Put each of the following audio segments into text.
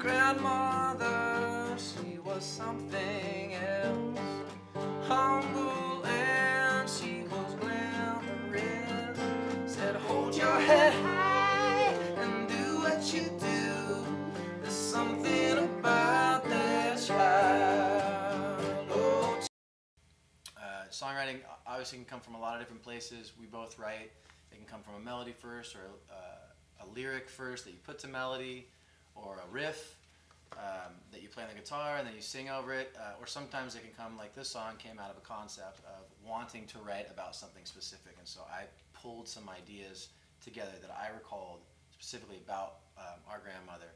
grandmother, she was something else. Humble and she was glamorous. Said, hold your head high and do what you do. There's something about that child. Oh. Songwriting obviously can come from a lot of different places. We both write. It can come from a melody first, or a lyric first that you put to melody, or a riff that you play on the guitar and then you sing over it, or sometimes it can come, like this song came out of a concept of wanting to write about something specific, and so I pulled some ideas together that I recalled specifically about our grandmother,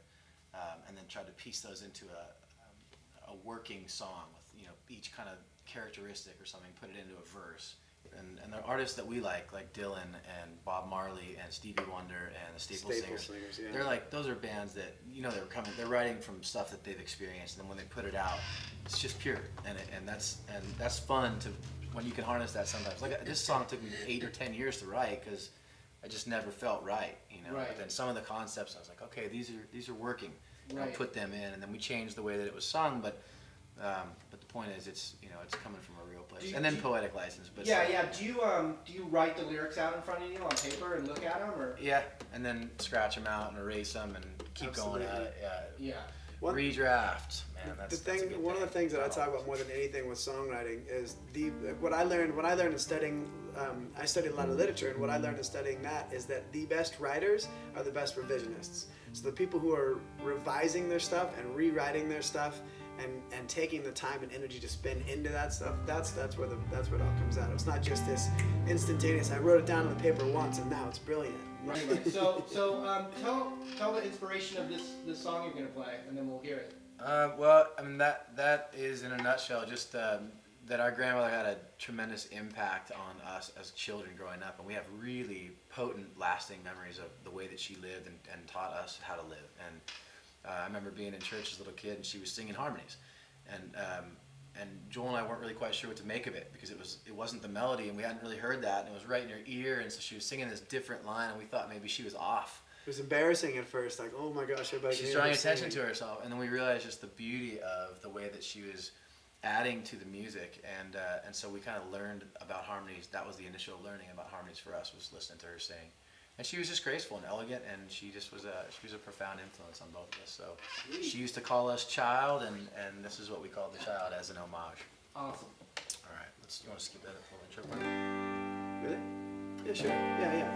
and then tried to piece those into a working song with, you know, each kind of characteristic or something, put it into a verse. And the artists that we like Dylan and Bob Marley and Stevie Wonder and the Staple Singers, yeah. they're like, those are bands that, you know, they're writing from stuff that they've experienced, and then when they put it out, it's just pure, and that's fun to, when you can harness that sometimes. Like, this song took me 8 or 10 years to write because I just never felt right, you know. Right. But then some of the concepts, I was like, okay, these are working. Right. I'll put them in, and then we changed the way that it was sung, but the point is, it's, you know, it's coming from a real place. And then poetic license. But yeah. Do you write the lyrics out in front of you on paper and look at them, or? Yeah, and then scratch them out and erase them and keep going at it. Yeah. Redraft, man. That's one of the things that I talk about more than anything with songwriting is what I learned in studying. I studied a lot of literature, and what I learned in studying that is that the best writers are the best revisionists. So the people who are revising their stuff and rewriting their stuff and taking the time and energy to spend into that stuff, that's where it all comes out. It's not just this instantaneous, I wrote it down on the paper once and now it's brilliant. Right. So tell the inspiration of this song you're gonna play, and then we'll hear it. Well, I mean, that is in a nutshell just that our grandmother had a tremendous impact on us as children growing up, and we have really potent, lasting memories of the way that she lived and taught us how to live. And I remember being in church as a little kid, and she was singing harmonies, and Joel and I weren't really quite sure what to make of it because it wasn't the melody, and we hadn't really heard that, and it was right in her ear, and so she was singing this different line, and we thought maybe she was off. It was embarrassing at first, like, oh my gosh, everybody. She's drawing attention to herself, and then we realized just the beauty of the way that she was adding to the music, and so we kind of learned about harmonies. That was the initial learning about harmonies for us, was listening to her sing. And she was just graceful and elegant, and she was a profound influence on both of us. So she used to call us child, and this is what we call the child as an homage. Awesome. All right, you want to skip that little intro part? Really? Yeah, sure. Yeah.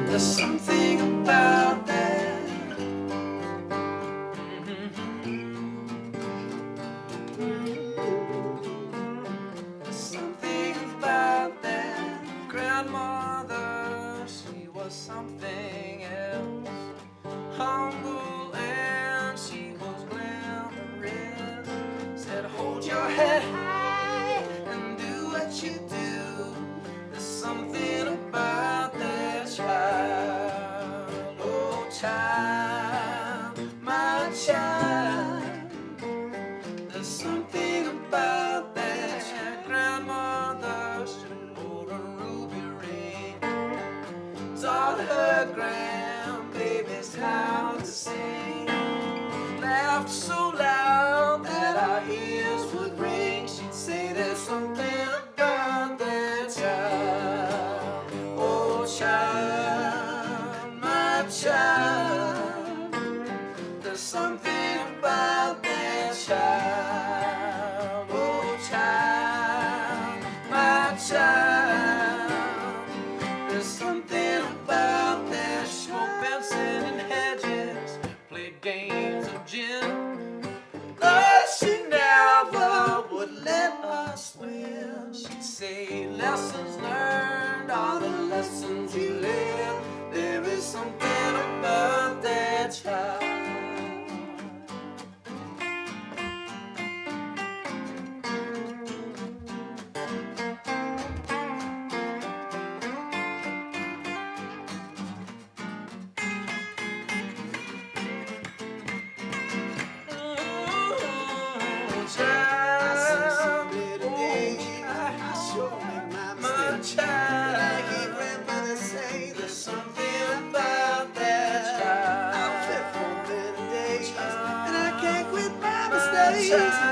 There's something about that. There's something about that grandmother. She was something else. Humble and she was glamorous. Said, hold your head high and do what you do. There's something about that child. Oh, child, my child. There's something about that child. Grandmother should hold a ruby ring. Taught her grandbabies how to sing. Laughed so loud that our ears would ring. She'd say there's something about that child. Oh, child, my child. There's something about that child. Oh, child, my child. There's something about that. Smoked Benson in hedges, played games of gin. But she never would let us win. She'd say, lessons learned are the lessons you live. There is something about that child. time.